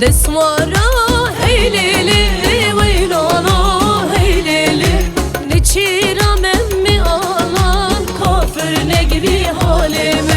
دسوارا هیلیلی ویلالا هیلیلی نچیرم emmi alan kafir negri halimi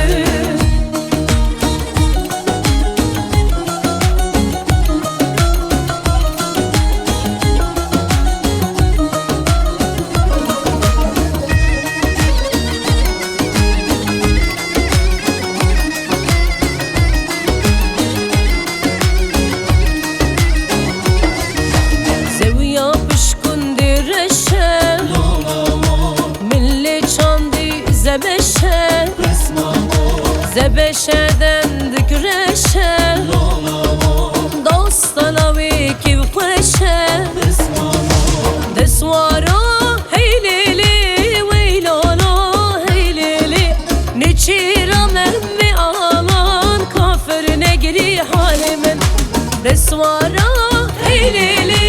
زبشدن دکرشه داستانوی کی خوشه دسوارا هیلیلی ویلالا هیلیلی نچیرم emmi alan kafir negri halimin دسوارا هیلیلی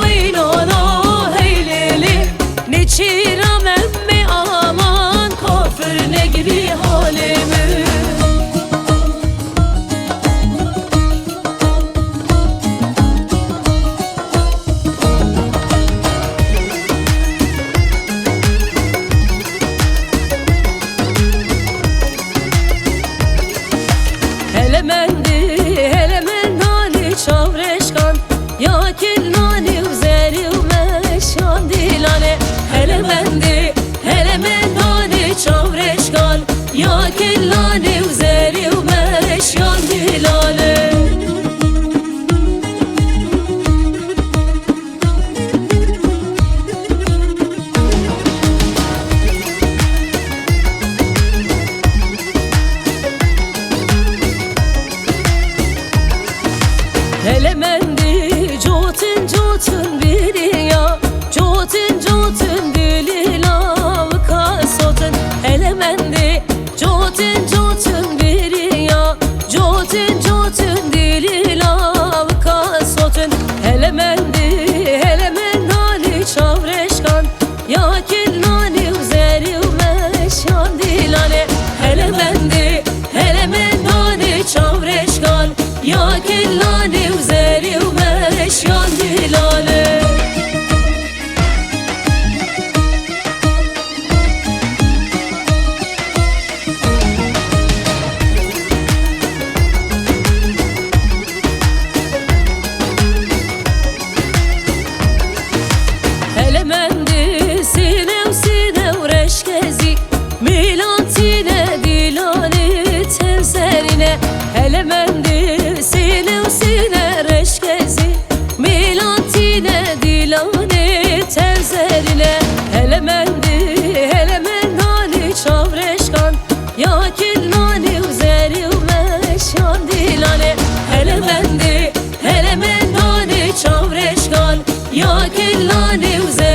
ویلالا هیلیلی نچیرم emmi alan kafir negri halimin hele men nani çavreşkan ya kilnani uzeri umeşan dilane hele men nani çavreşkan ya kilnani uzeri umeşan dilane Elemendi cotun biri ya cotun dili lavka sotun Elemendi cotun biri ya cotun dili lavka sotun Elemen nani çavreşkan ya kilnani uzeri umeşan dilane Elemen nani çavreşkan ya kilnani uzeri umeşan dilane Elemendi sinev reşkezi milantine dilani tevzerine Elemendi sinev reşkezi milantine dilani tevzerine Elemen nani çavreşkan ya kilnani uzeri umeşan dilane Elemen nani çavreşkan ya kilnani uzeri